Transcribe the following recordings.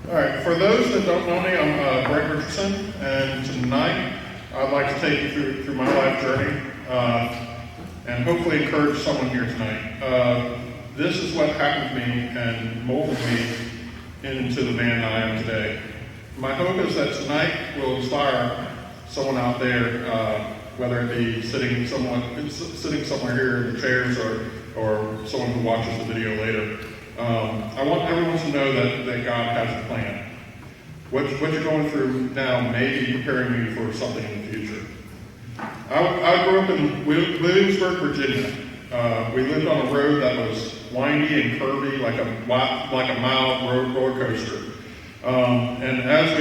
All right, for those that don't know me, I'm Brent Richardson, and tonight I'd like to take you through my life journey and hopefully encourage someone here tonight. This is what happened to me and molded me into the man I am today. My hope is that tonight will inspire someone out there, whether it be sitting somewhere here in the chairs or someone who watches the video later. I want everyone to know that God has a plan. What you're going through now may be preparing you for something in the future. I grew up in Williamsburg, Virginia. We lived on a road that was windy and curvy, like a mile roller coaster. And as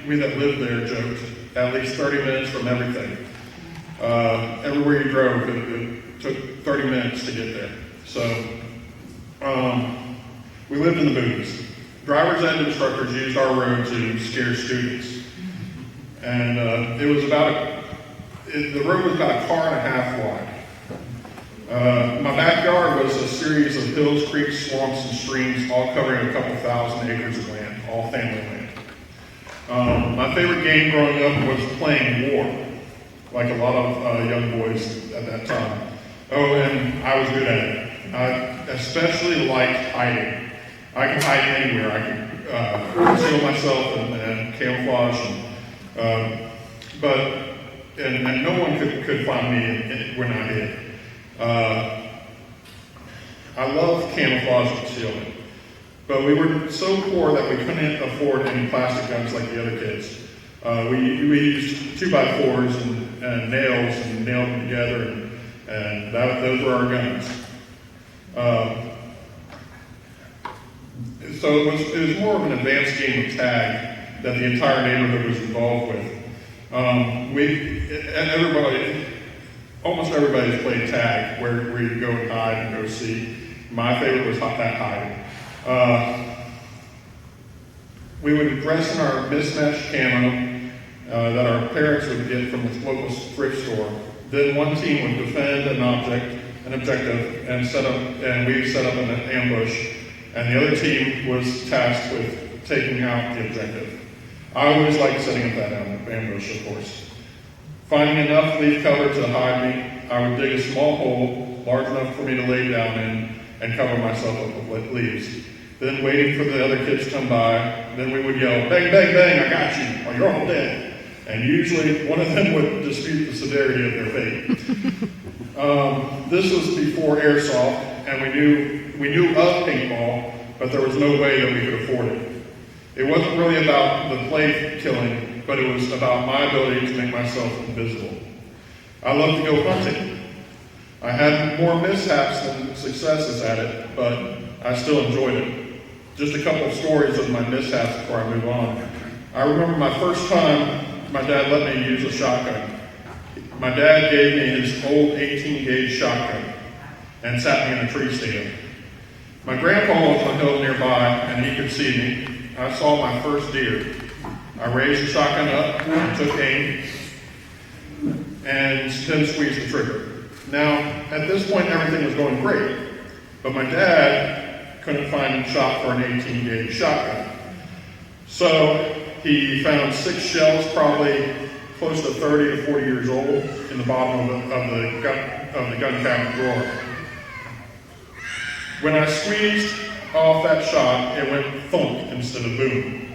we that lived there joked, at least 30 minutes from everything. Everywhere you drove, it took 30 minutes to get there. So we lived in the boonies. Drivers and instructors used our road to scare students. And the road was about a car and a half wide. My backyard was a series of hills, creeks, swamps, and streams, all covering a couple thousand acres of land, all family land. My favorite game growing up was playing war, like a lot of young boys at that time. Oh, and I was good at it. I especially liked hiding. I can hide anywhere. I can conceal myself and camouflage, and no one could find me when I hid. I love camouflage and concealment, but we were so poor that we couldn't afford any plastic guns like the other kids. We used 2x4s and nails and nailed them together, and those were our guns. So it was more of an advanced game of tag that the entire neighborhood was involved with. Almost everybody's played tag, where you go and hide and go see. My favorite was that hiding. We would dress in our mismatched camo that our parents would get from the local thrift store. Then one team would defend an objective, and we set up an ambush. And the other team was tasked with taking out the objective. I always liked setting up that ambush, of course. Finding enough leaf cover to hide me, I would dig a small hole large enough for me to lay down in and cover myself up with leaves. Then waiting for the other kids to come by, then we would yell, "Bang, bang, bang, I got you," or "You're all dead." And usually one of them would dispute the severity of their fate. This was before airsoft, and we knew of paintball, but there was no way that we could afford it. It wasn't really about the play killing, but it was about my ability to make myself invisible. I loved to go hunting. I had more mishaps than successes at it, but I still enjoyed it. Just a couple of stories of my mishaps before I move on. I remember my first time my dad let me use a shotgun. My dad gave me his old 18-gauge shotgun and sat me in a tree stand. My grandpa was on a hill nearby, and he could see me. I saw my first deer. I raised the shotgun up and took aim, and then squeezed the trigger. Now, at this point, everything was going great, but my dad couldn't find a shot for an 18-gauge shotgun. So he found 6 shells, probably close to 30 to 40 years old, in the bottom of the gun cabinet drawer. When I squeezed off that shot, it went thunk instead of boom.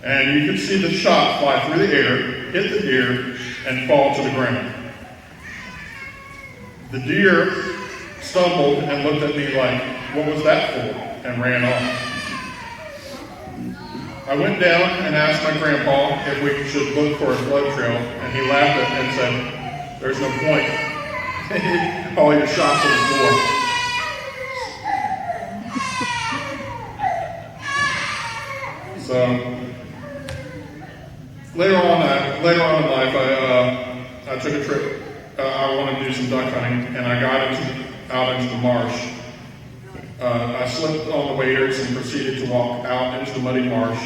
And you could see the shot fly through the air, hit the deer, and fall to the ground. The deer stumbled and looked at me like, "What was that for?" and ran off. I went down and asked my grandpa if we should look for a blood trail, and he laughed at me and said, "There's no point. All your shots are the floor." So later on in life, I took a trip. I wanted to do some duck hunting, and I got out into the marsh. I slipped on the waders and proceeded to walk out into the muddy marsh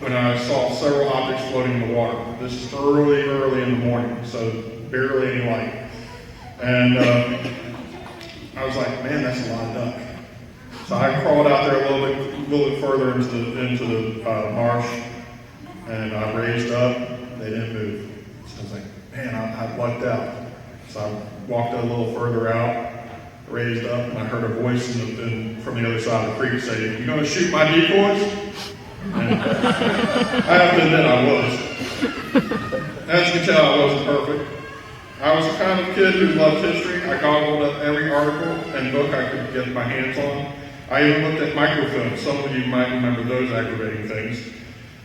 when I saw several objects floating in the water. This is early in the morning, so barely any light. And I was like, man, that's a lot of duck. So I crawled out there a little bit further into the marsh, and I raised up. They didn't move. So I was like, man, I lucked out. So I walked a little further out, raised up, and I heard a voice from the other side of the creek say, "You going to shoot my decoys?" And I have to admit I was. As you can tell, I wasn't perfect. I was the kind of kid who loved history. I goggled up every article and book I could get my hands on. I even looked at microfilm. Some of you might remember those aggravating things,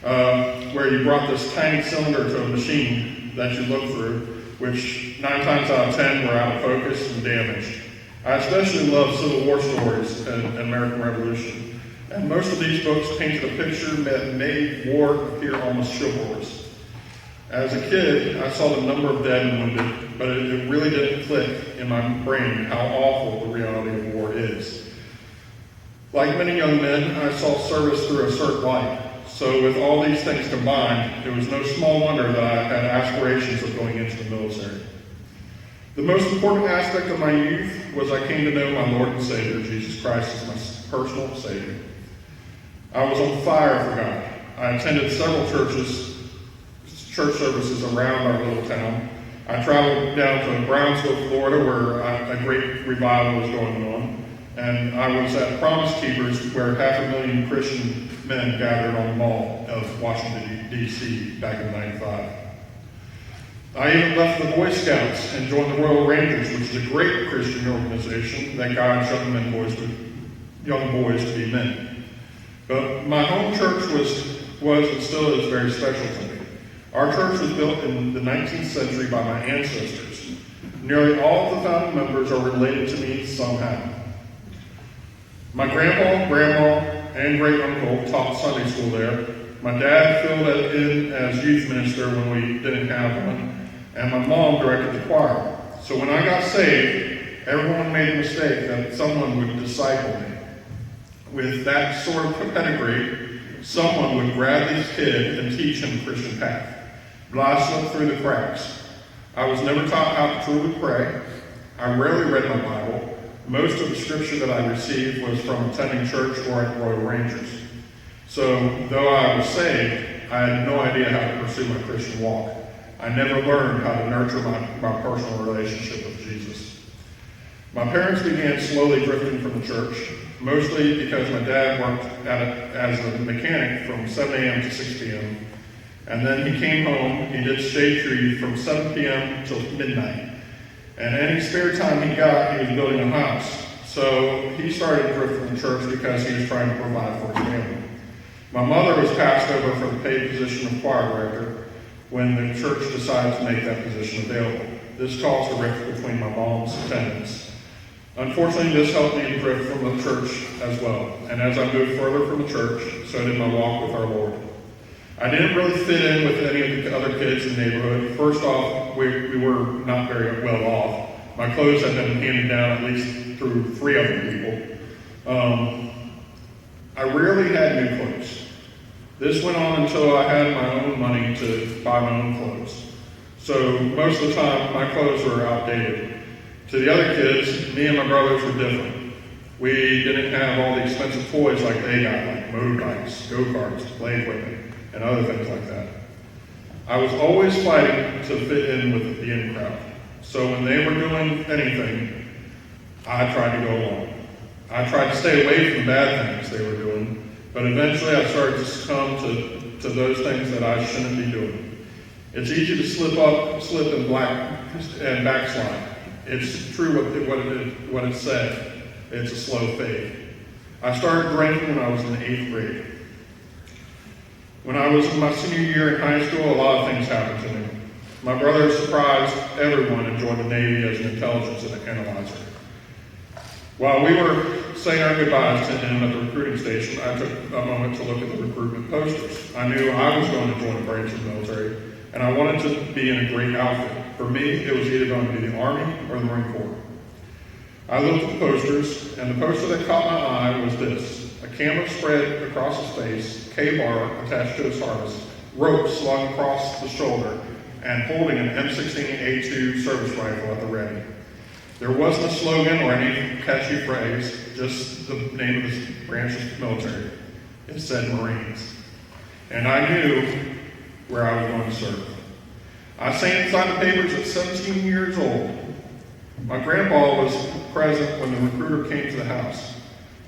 where you brought this tiny cylinder to a machine that you looked through, which 9 times out of 10 were out of focus and damaged. I especially love Civil War stories and American Revolution. And most of these books painted a picture that made war appear almost chivalrous. As a kid, I saw the number of dead and wounded, but it really didn't click in my brain how awful the reality of war is. Like many young men, I saw service through a certain light. So with all these things combined, it was no small wonder that I had aspirations of going into the military. The most important aspect of my youth was I came to know my Lord and Savior, Jesus Christ, as my personal Savior. I was on fire for God. I attended several church services around our little town. I traveled down to Brownsville, Florida, where a great revival was going on. And I was at Promise Keepers, where 500,000 Christian men gathered on the Mall of Washington, D.C. back in '95. I even left the Boy Scouts and joined the Royal Rangers, which is a great Christian organization that guides young boys to be men. But my home church was and still is very special to me. Our church was built in the 19th century by my ancestors. Nearly all of the founding members are related to me somehow. My grandpa, grandma, and great-uncle taught Sunday school there. My dad filled it in as youth minister when we didn't have one, and my mom directed the choir. So when I got saved, everyone made a mistake that someone would disciple me. With that sort of pedigree, someone would grab this kid and teach him the Christian path. But I slipped through the cracks. I was never taught how to truly pray. I rarely read my Bible. Most of the scripture that I received was from attending church or at Royal Rangers. So, though I was saved, I had no idea how to pursue my Christian walk. I never learned how to nurture my personal relationship with Jesus. My parents began slowly drifting from the church, mostly because my dad worked as a mechanic from 7 a.m. to 6 p.m., and then he came home, he did shade tree from 7 p.m. till midnight. And any spare time he got, he was building a house. So he started to drift from the church because he was trying to provide for his family. My mother was passed over for the paid position of choir director when the church decided to make that position available. This caused a rift between my mom's attendants. Unfortunately, this helped me to drift from the church as well. And as I moved further from the church, so did my walk with our Lord. I didn't really fit in with any of the other kids in the neighborhood. First off, we were not very well off. My clothes had been handed down at least through 3 other people. I rarely had new clothes. This went on until I had my own money to buy my own clothes. So most of the time, my clothes were outdated. To the other kids, me and my brothers were different. We didn't have all the expensive toys like they got, like motorbikes, go-karts, play equipment, and other things like that. I was always fighting to fit in with the in crowd. So when they were doing anything, I tried to go along. I tried to stay away from the bad things they were doing, but eventually I started to succumb to those things that I shouldn't be doing. It's easy to slip and backslide. It's true what it said. It's a slow fade. I started drinking when I was in the 8th grade. When I was in my senior year in high school, a lot of things happened to me. My brother surprised everyone and joined the Navy as an intelligence analyzer. While we were saying our goodbyes to him at the recruiting station, I took a moment to look at the recruitment posters. I knew I was going to join a branch of the military, and I wanted to be in a great outfit. For me, it was either going to be the Army or the Marine Corps. I looked at the posters, and the poster that caught my eye was this: a camera spread across his face, K-bar attached to his harness, rope slung across the shoulder, and holding an M16A2 service rifle at the ready. There wasn't a slogan or any catchy phrase, just the name of the branch of the military. It said Marines. And I knew where I was going to serve. I signed the papers at 17 years old. My grandpa was present when the recruiter came to the house.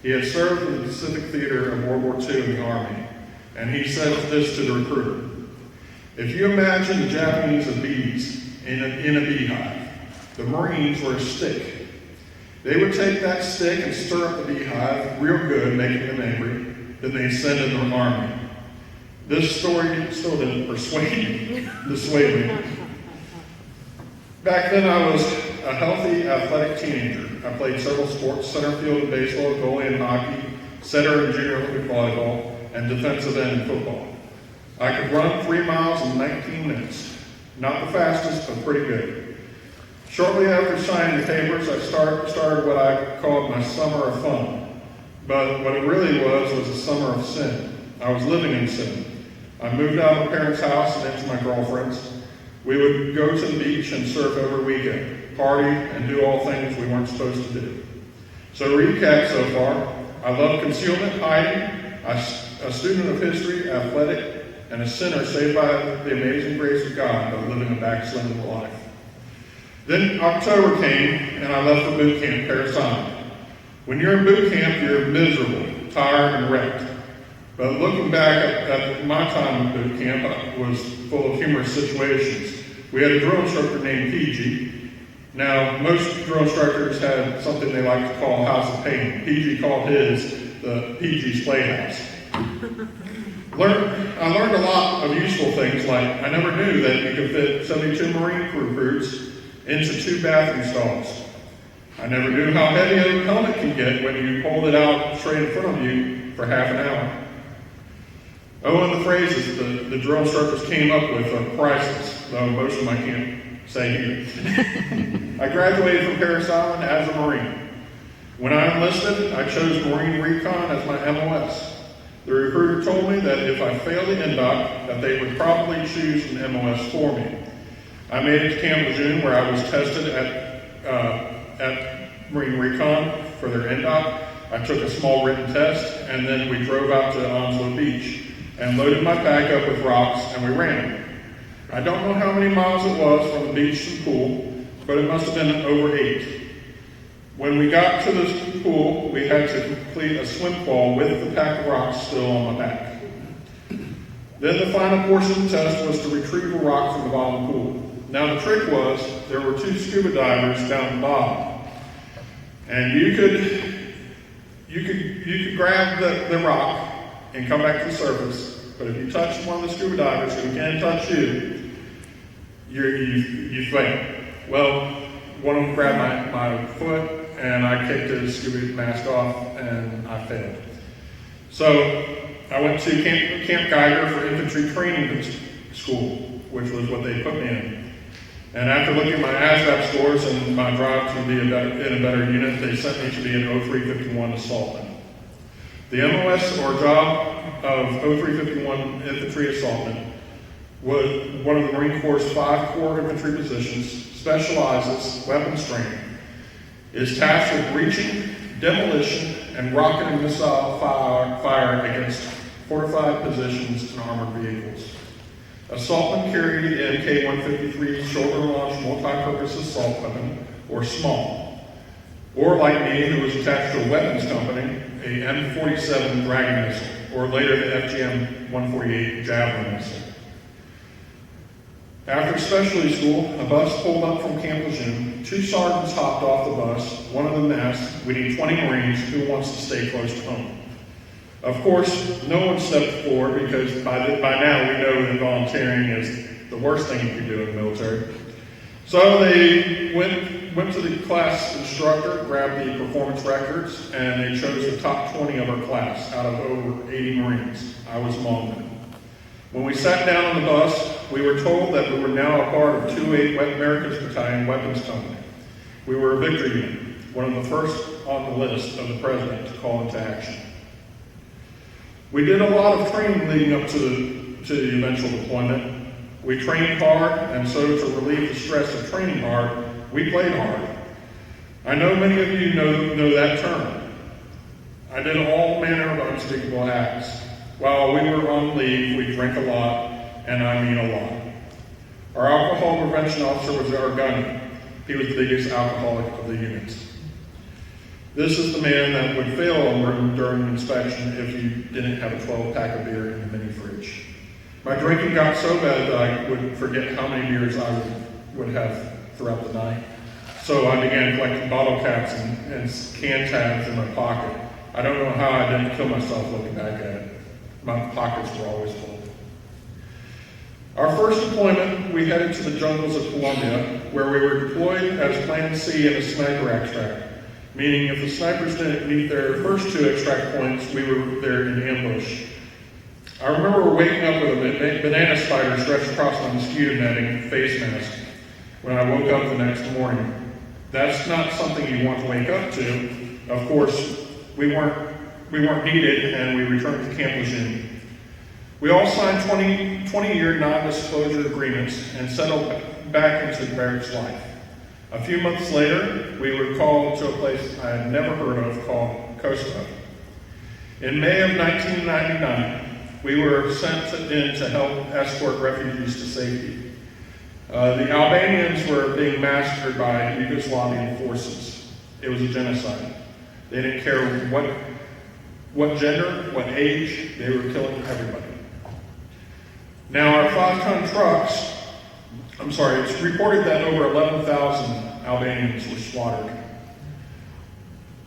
He had served in the Pacific Theater of World War II in the Army, and he said this to the recruiter. If you imagine the Japanese as bees in a beehive, the Marines were a stick. They would take that stick and stir up the beehive real good, making them angry. Then they'd send in the army. This story still didn't dissuade me. Back then I was a healthy, athletic teenager. I played several sports, center field in baseball, goalie in hockey, center in junior Olympic volleyball, and defensive end in football. I could run 3 miles in 19 minutes. Not the fastest, but pretty good. Shortly after signing the papers, I started what I called my summer of fun. But what it really was a summer of sin. I was living in sin. I moved out of my parents' house and into my girlfriend's. We would go to the beach and surf every weekend, party, and do all things we weren't supposed to do. So to recap so far, I love concealment, hiding, a student of history, athletic, and a sinner saved by the amazing grace of God, but living a backslidden life. Then October came, and I left for boot camp, Paris Island. When you're in boot camp, you're miserable, tired, and wrecked. But looking back at my time in boot camp, I was full of humorous situations. We had a drill instructor named PG. Now, most drill instructors had something they like to call House of Pain. PG called his the PG's Playhouse. I learned a lot of useful things, like I never knew that you could fit 72 Marine recruits into 2 bathroom stalls. I never knew how heavy a helmet can get when you hold it out straight in front of you for half an hour. Oh, and the phrases the drill instructors came up with are priceless, though most of them I can't say here. I graduated from Paris Island as a Marine. When I enlisted, I chose Marine Recon as my MOS. The recruiter told me that if I failed the NDOC, that they would probably choose an MOS for me. I made it to Camp Lejeune, where I was tested at Marine Recon for their NDOC. I took a small written test, and then we drove out to Onslow Beach and loaded my pack up with rocks, and we ran. I don't know how many miles it was from the beach to the pool, but it must have been over 8. When we got to the pool, we had to complete a swim qual with the pack of rocks still on my back. Then the final portion of the test was to retrieve a rock from the bottom of the pool. Now the trick was, there were 2 scuba divers down the bottom, and you could grab the rock and come back to the surface, but if you touch one of the scuba divers who can touch you, you fail. Well, one of them grabbed my foot, and I kicked his scuba mask off, and I failed. So I went to Camp Geiger for infantry training school, which was what they put me in. And after looking at my ASVAB scores and my drive to be in a better unit, they sent me to be an 0351 assaultman. The MOS, or job of 0351 infantry assaultman, was one of the Marine Corps' 5 core infantry positions, specializes weapons training, is tasked with breaching, demolition, and rocket and missile fire against fortified positions and armored vehicles. Assaultmen carry the MK-153 shoulder-launched multi-purpose assault weapon, or SMAL, or like me, who was attached to a weapons company, a M47 Dragon missile, or later the FGM-148 Javelin missile. After specialty school, a bus pulled up from Camp Lejeune. 2 sergeants hopped off the bus. One of them asked, "We need 20 Marines. Who wants to stay close to home?" Of course, no one stepped forward because by now we know that volunteering is the worst thing you can do in the military. So they went to the class instructor, grabbed the performance records, and they chose the top 20 of our class out of over 80 Marines. I was among them. When we sat down on the bus, we were told that we were now a part of 2-8 America's Battalion Weapons Company. We were a victory unit, one of the first on the list of the President to call into action. We did a lot of training leading up to the eventual deployment. We trained hard, and so to relieve the stress of training hard, we played hard. I know many of you know that term. I did all manner of unspeakable acts. While we were on leave, we drank a lot, and I mean a lot. Our alcohol prevention officer was our gunny. He was the biggest alcoholic of the unit. This is the man that would fail a room during inspection if you didn't have a 12-pack of beer in the mini fridge. My drinking got so bad that I would forget how many beers I would have throughout the night. So I began collecting bottle caps and can tabs in my pocket. I don't know how I didn't kill myself looking back at it. My pockets were always full. Our first deployment, we headed to the jungles of Colombia, where we were deployed as Plan C in a sniper extract, meaning if the snipers didn't meet their first 2 extract points, we were there in ambush. I remember waking up with a banana spider stretched across my mosquito netting face mask when I woke up the next morning. That's not something you want to wake up to. Of course, we weren't needed, and we returned to Camp Lejeune. We all signed 20-year non-disclosure agreements and settled back into barracks life. A few months later, we were called to a place I had never heard of called Kosovo. In May of 1999, we were sent in to help escort refugees to safety. The Albanians were being massacred by Yugoslavian forces. It was a genocide. They didn't care what gender, what age, they were killing everybody. Now our 5-ton trucks, it's reported that over 11,000 Albanians were slaughtered.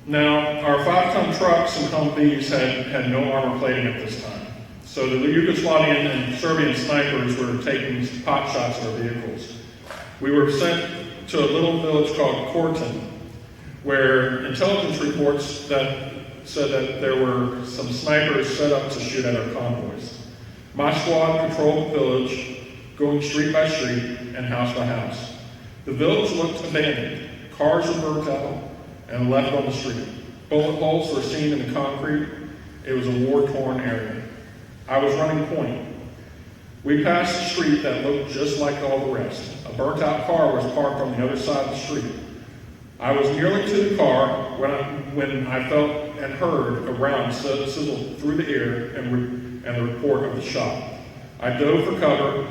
Now our 5-ton trucks and Humvees had no armor plating at this time. So the Yugoslavian and Serbian snipers were taking pot shots at our vehicles. We were sent to a little village called Kortin, where intelligence reports said that there were some snipers set up to shoot at our convoys. My squad patrolled the village, going street by street and house by house. The village looked abandoned. Cars were burnt out and left on the street. Bullet holes were seen in the concrete. It was a war-torn area. I was running point. We passed a street that looked just like all the rest. A burnt-out car was parked on the other side of the street. I was nearly to the car when I felt and heard a round sizzle through the air and the report of the shot. I dove for cover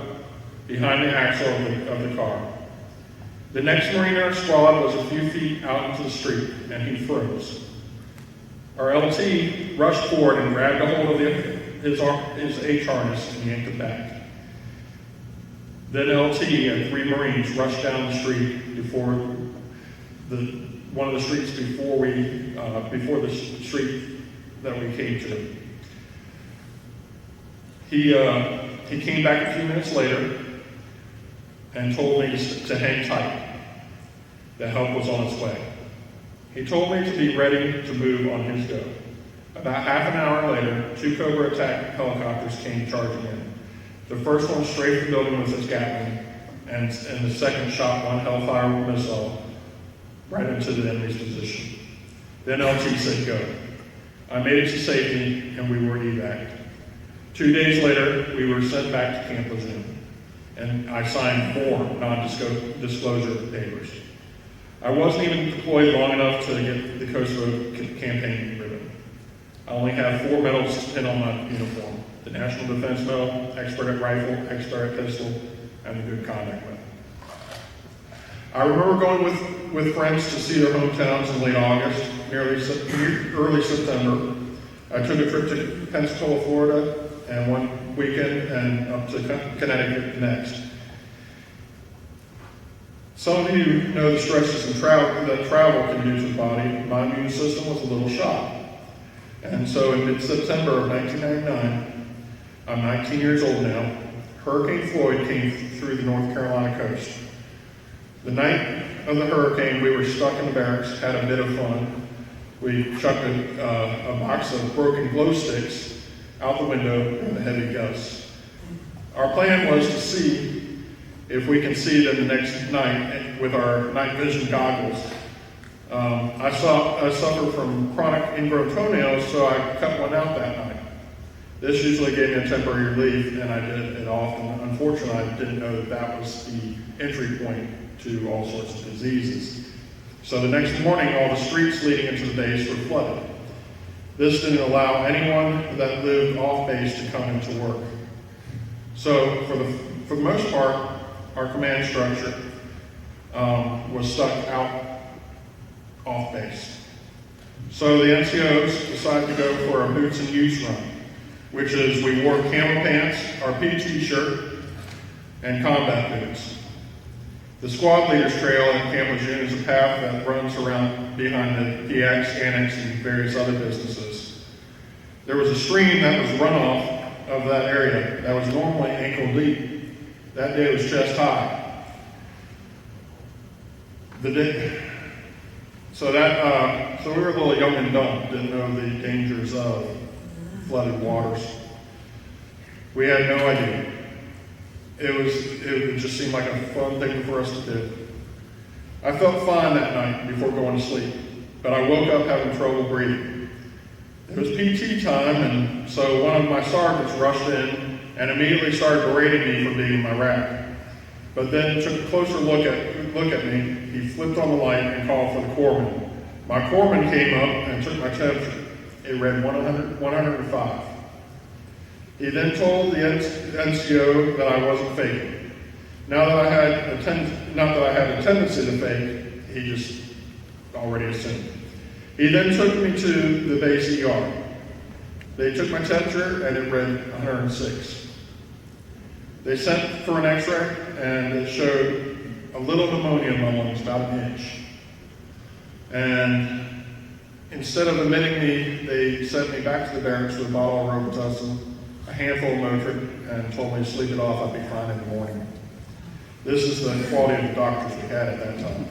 behind the axle of the car. The next Marine in our squad was a few feet out into the street, and he froze. Our LT rushed forward and grabbed a hold of his H harness and yanked it back. Then LT and 3 Marines rushed down the street one of the streets before the street that we came to. He came back a few minutes later and told me to hang tight. The help was on its way. He told me to be ready to move on his go. About half an hour later, 2 Cobra attack helicopters came charging in. The first one strafed the building with its Gatling, and the second shot one Hellfire missile right into the enemy's position. Then LT said go. I made it to safety, and we were evac. 2 days later, we were sent back to Camp Lejeune, and I signed 4 non-disclosure papers. I wasn't even deployed long enough to get the Kosovo campaign ribbon. I only have 4 medals pinned on my uniform: the National Defense Medal, Expert at Rifle, Expert at Pistol, and the Good Conduct Medal. I remember going with friends to see their hometowns in late August, early September. I took a trip to Pensacola, Florida, and one weekend, and up to Connecticut next. Some of you know the stresses that travel can do to the body. My immune system was a little shot. And so in mid-September of 1999, I'm 19 years old now, Hurricane Floyd came through the North Carolina coast. The night of the hurricane, we were stuck in the barracks, had a bit of fun. We chucked a box of broken glow sticks out the window in the heavy gusts. Our plan was to see if we can see them the next night with our night vision goggles. I suffer from chronic ingrown toenails, so I cut one out that night. This usually gave me a temporary relief, and I did it often. Unfortunately, I didn't know that was the entry point to all sorts of diseases. So the next morning, all the streets leading into the base were flooded. This didn't allow anyone that lived off base to come into work. So for the most part, our command structure was stuck out off base. So the NCOs decided to go for a boots and use run, which is we wore camo pants, our PT shirt, and combat boots. The squad leaders trail in Camp Lejeune is a path that runs around behind the PX, Annex, and various other businesses. There was a stream that was runoff of that area that was normally ankle deep. That day was chest high. So we were a little young and dumb, didn't know the dangers of flooded waters. We had no idea. It just seemed like a fun thing for us to do. I felt fine that night before going to sleep, but I woke up having trouble breathing. It was PT time, and so one of my sergeants rushed in and immediately started berating me for being in my rack. But then took a closer look at me. He flipped on the light and called for the corpsman. My corpsman came up and took my temperature. It read 105. He then told the NCO that I wasn't faking. Not that I had a tendency to fake, he just already assumed. He then took me to the base ER. They took my temperature and it read 106. They sent for an x-ray and it showed a little pneumonia in my lungs, about an inch. And instead of admitting me, they sent me back to the barracks with a bottle of Robitussin, a handful of Motrin, and told me to sleep it off, I'd be fine in the morning. This is the quality of the doctors we had at that time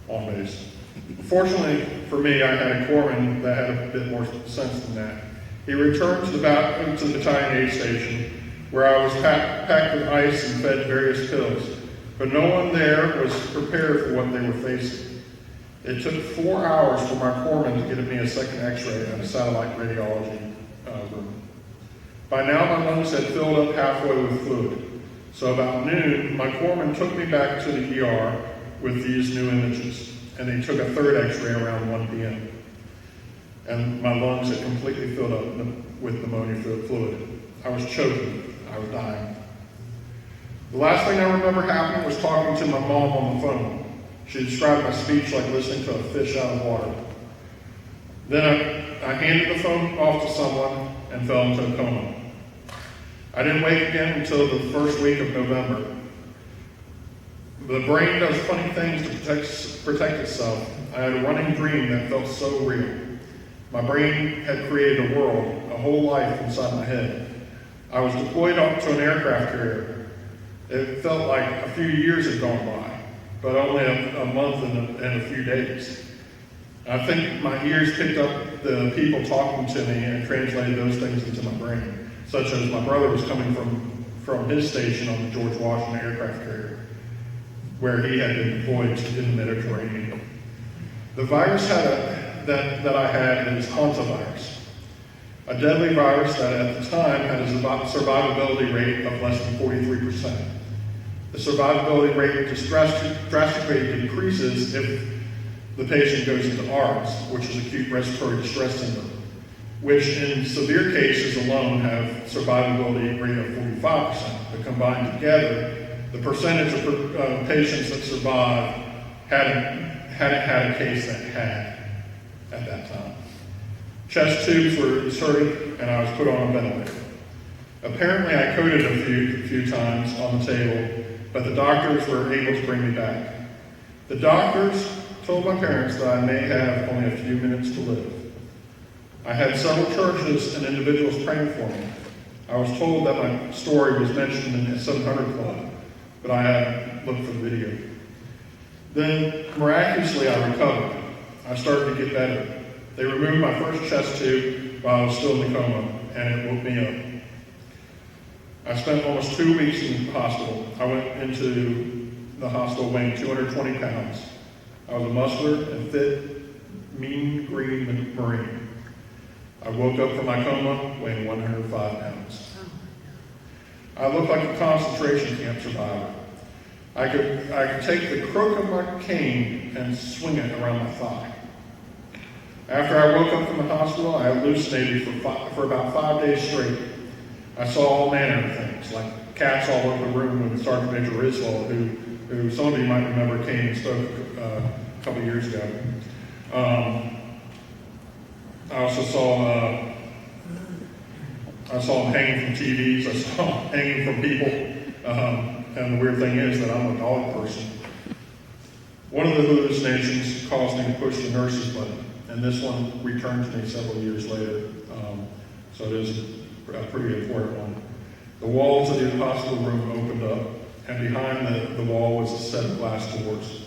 on base. Fortunately for me, I had a corpsman that had a bit more sense than that. He returned to the battalion aid station, where I was packed with ice and fed various pills, but no one there was prepared for what they were facing. It took 4 hours for my corpsman to get me a second x-ray at a satellite radiology room. By now, my lungs had filled up halfway with fluid. So about noon, my corpsman took me back to the ER with these new images, and they took a third x-ray around 1 p.m. And my lungs had completely filled up with pneumonia fluid. I was choking. I was dying. The last thing I remember happening was talking to my mom on the phone. She described my speech like listening to a fish out of water. Then I handed the phone off to someone and fell into a coma. I didn't wake again until the first week of November. The brain does funny things to protect itself. I had a running dream that felt so real. My brain had created a world, a whole life inside my head. I was deployed up to an aircraft carrier. It felt like a few years had gone by, but only a month and a few days. I think my ears picked up the people talking to me and translated those things into my brain, such as my brother was coming from his station on the George Washington aircraft carrier, where he had been deployed in the Mediterranean. The virus that I had is hantavirus, a deadly virus that at the time had a survivability rate of less than 43%. The survivability rate just drastically decreases if the patient goes into ARDS, which is acute respiratory distress syndrome, which in severe cases alone have survivability rate of 45%. But combined together, the percentage of patients that survive hadn't had a case that had at that time. Chest tubes were inserted and I was put on a ventilator. Apparently I coded a few times on the table, but the doctors were able to bring me back. The doctors told my parents that I may have only a few minutes to live. I had several churches and individuals praying for me. I was told that my story was mentioned in the 700 Club, but I hadn't looked for the video. Then, miraculously, I recovered. I started to get better. They removed my first chest tube while I was still in the coma, and it woke me up. I spent almost 2 weeks in the hospital. I went into the hospital weighing 220 pounds. I was a muscular and fit, mean green Marine. I woke up from my coma weighing 105 pounds. I looked like a concentration camp survivor. I could take the crook of my cane and swing it around my thigh. After I woke up from the hospital, I hallucinated for about 5 days straight. I saw all manner of things, like cats all over the room with Sergeant Major Riswell, who some of you might remember came and spoke a couple years ago. I also saw him hanging from TVs. I saw him hanging from people. And the weird thing is that I'm a dog person. One of the hallucinations caused me to push the nurse's button, and this one returned to me several years later. So it is a pretty important one. The walls of the hospital room opened up, and behind the wall was a set of glass doors.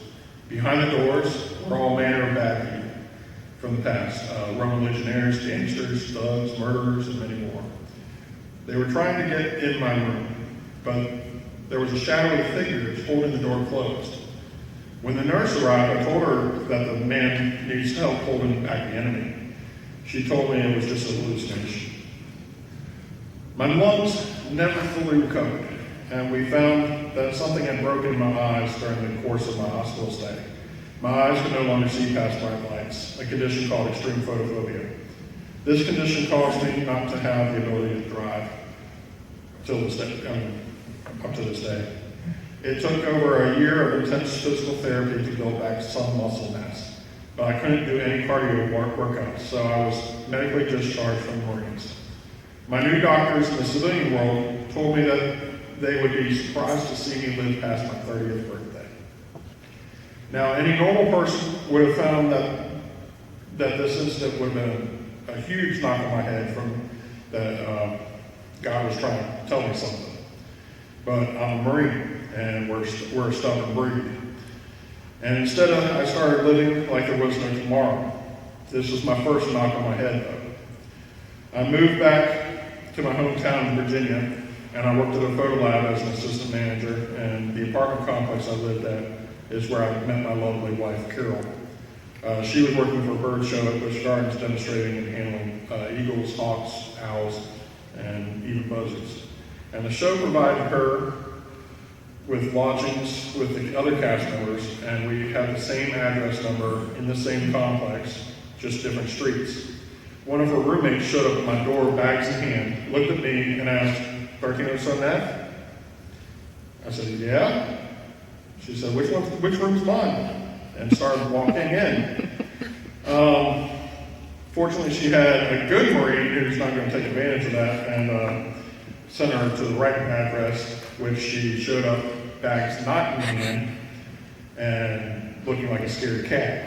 Behind the doors were all manner of bad people from the past, Roman legionnaires, gangsters, thugs, murderers, and many more. They were trying to get in my room, but there was a shadowy figure holding the door closed. When the nurse arrived, I told her that the man needs help holding back the enemy. She told me it was just a hallucination. My lungs never fully recovered, and we found that something had broken in my eyes during the course of my hospital stay. My eyes could no longer see past bright lights, a condition called extreme photophobia. This condition caused me not to have the ability to drive up to this day. It took over a year of intense physical therapy to build back some muscle mass, but I couldn't do any cardio workouts, so I was medically discharged from the Marines. My new doctors in the civilian world told me that they would be surprised to see me live past my 30th birthday. Now, any normal person would have found that this incident would have been a huge knock on my head from that God was trying to tell me something. But I'm a Marine, and we're a stubborn breed. And instead, I started living like there was no tomorrow. This was my first knock on my head, though. I moved back to my hometown in Virginia, and I worked at a photo lab as an assistant manager, and the apartment complex I lived at is where I met my lovely wife, Carol. She was working for a bird show at Busch Gardens, demonstrating and handling eagles, hawks, owls, and even buzzards. And the show provided her with lodgings with the other cast members, and we had the same address number in the same complex, just different streets. One of her roommates showed up at my door, bags in hand, looked at me and asked, 1307 F? I said, yeah. She said, which room's mine? And started walking in. Fortunately, she had a good Marine who's not going to take advantage of that, and sent her to the right address, which she showed up, bags not in hand, and looking like a scared cat.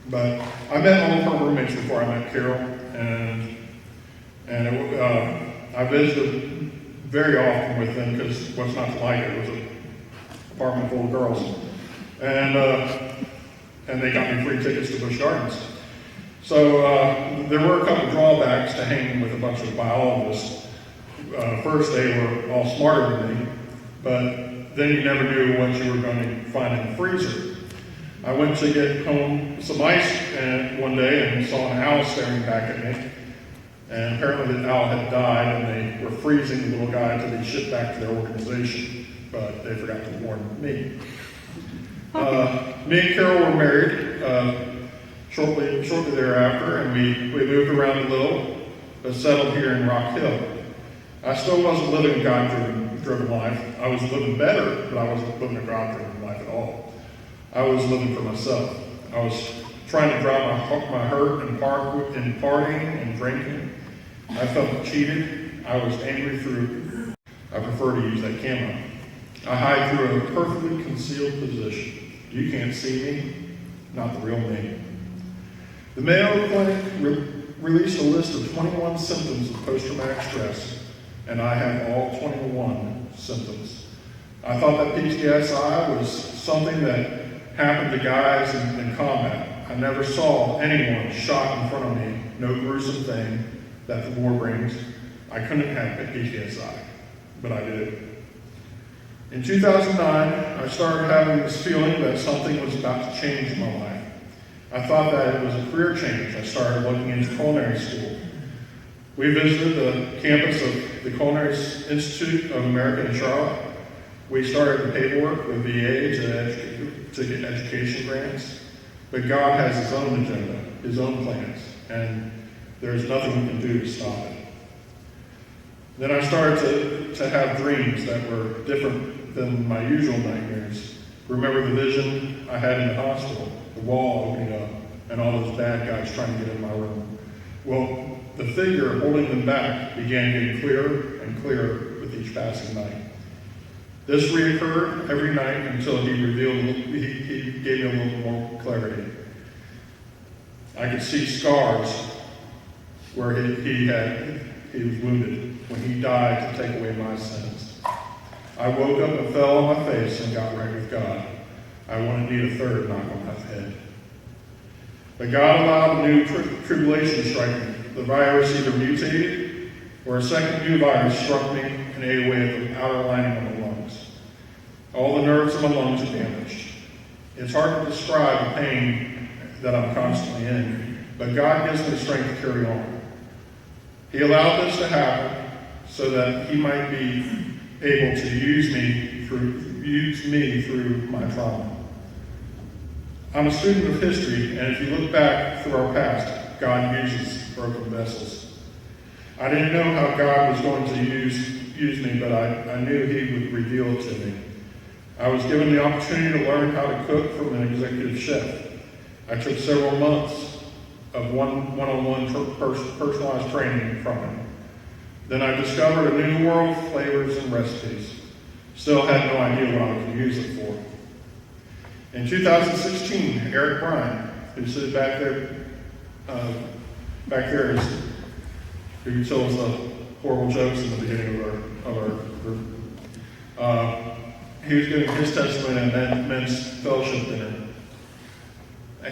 But I met all of her roommates before I met Carol, and I visited very often with them because what's not to like it? It was an apartment full of girls, and they got me free tickets to Busch Gardens. So there were a couple drawbacks to hanging with a bunch of biologists. First, they were all smarter than me, but then you never knew what you were going to find in the freezer. I went to get home some ice one day and saw an owl staring back at me. And apparently the owl had died, and they were freezing the little guy to be shipped back to their organization, but they forgot to warn me. Me and Carol were married shortly thereafter, and we moved around a little, but settled here in Rock Hill. I still wasn't living a God-driven life. I was living better, but I wasn't living a God-driven life at all. I was living for myself. I was trying to drown my hurt and partying and drinking. I felt cheated. I was angry through. I prefer to use that camera. I hide through a perfectly concealed position. You can't see me, not the real me. The Mayo Clinic released a list of 21 symptoms of post-traumatic stress, and I have all 21 symptoms. I thought that PTSI was something that happened to guys in combat. I never saw anyone shot in front of me, no gruesome thing that the war brings. I couldn't have PTSI, but I did. In 2009, I started having this feeling that something was about to change in my life. I thought that it was a career change. I started looking into culinary school. We visited the campus of the Culinary Institute of America in Charlotte. We started the paperwork with VA to get education grants, but God has his own agenda, his own plans, and there's nothing we can do to stop it. Then I started to have dreams that were different than my usual nightmares. Remember the vision I had in the hospital, the wall opening up, and all those bad guys trying to get in my room. Well, the figure holding them back began getting clearer and clearer with each passing night. This reoccurred every night until he gave me a little more clarity. I could see scars where he was wounded when he died to take away my sins. I woke up and fell on my face and got right with God. I wouldn't need a third knock on my head. But God allowed a new tribulation to strike me. The virus either mutated or a second new virus struck me and ate away at the outer lining of my lungs. All the nerves of my lungs are damaged. It's hard to describe the pain that I'm constantly in, but God gives me the strength to carry on. He allowed this to happen so that he might be able to use me through my trauma. I'm a student of history, and if you look back through our past, God uses broken vessels. I didn't know how God was going to use me, but I knew he would reveal it to me. I was given the opportunity to learn how to cook from an executive chef. I took several months of one-on-one personalized training from him. Then I discovered a new world of flavors and recipes. Still had no idea what I could use it for. In 2016, Eric Bryan, who sits back there is who tells the horrible jokes in the beginning of our group. He was giving his testimony at men's fellowship dinner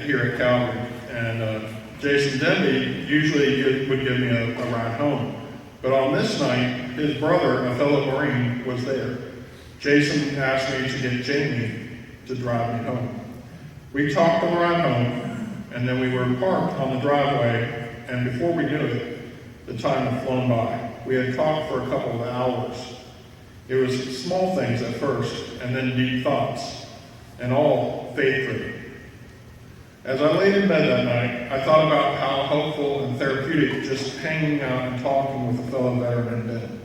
here at Calvary, and Jason Denby usually would give me a ride home. But on this night, his brother, a fellow Marine, was there. Jason asked me to get Jamie to drive me home. We talked on the ride home, and then we were parked on the driveway, and before we knew it, the time had flown by. We had talked for a couple of hours. It was small things at first, and then deep thoughts, and all faith-driven. As I laid in bed that night, I thought about how helpful and therapeutic just hanging out and talking with a fellow veteran had been.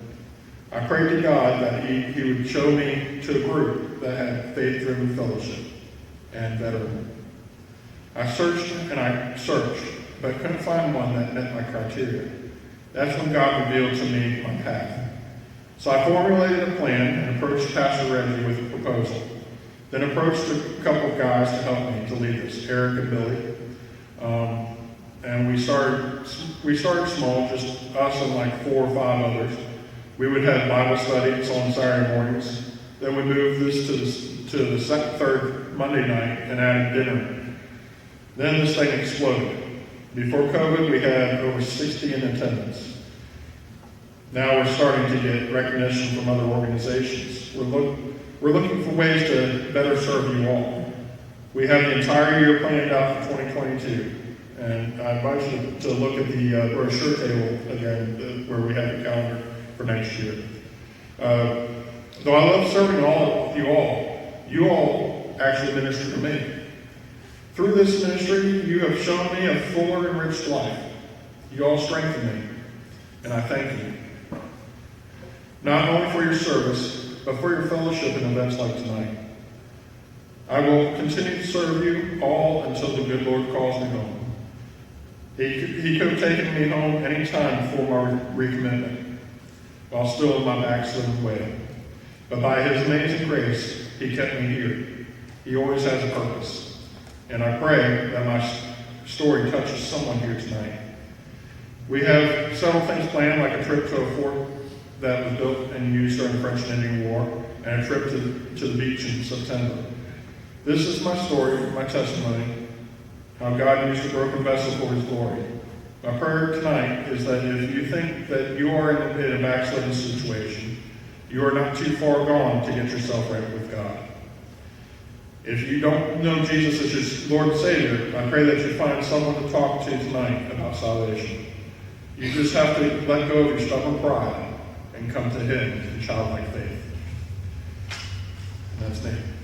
I prayed to God that he would show me to a group that had faith-driven fellowship and veteran. I searched and I searched, but couldn't find one that met my criteria. That's when God revealed to me my path. So I formulated a plan and approached Pastor Reggie with a proposal. Then approached a couple of guys to help me to lead this, Eric and Billy. And we started small, just us and like 4 or 5 others. We would have Bible studies on Saturday mornings. Then we moved this to the third Monday night and added dinner. Then this thing exploded. Before COVID, we had over 60 in attendance. Now we're starting to get recognition from other organizations. We're looking for ways to better serve you all. We have the entire year planned out for 2022. And I invite you to look at the brochure table again, where we have the calendar for next year. Though I love serving all of you all actually minister to me. Through this ministry, you have shown me a fuller, enriched life. You all strengthen me, and I thank you. Not only for your service, but for your fellowship in events like tonight. I will continue to serve you all until the good Lord calls me home. He could have taken me home any time before my recommitment, while still in my backslidden way. But by his amazing grace, he kept me here. He always has a purpose. And I pray that my story touches someone here tonight. We have several things planned, like a trip to a fort that was built and used during the French and Indian War, and a trip to the beach in September. This is my story, my testimony, how God used a broken vessel for his glory. My prayer tonight is that if you think that you are in a backslidden situation, you are not too far gone to get yourself right with God. If you don't know Jesus as your Lord and Savior, I pray that you find someone to talk to tonight about salvation. You just have to let go of your stubborn pride and come to him in childlike faith. That's me.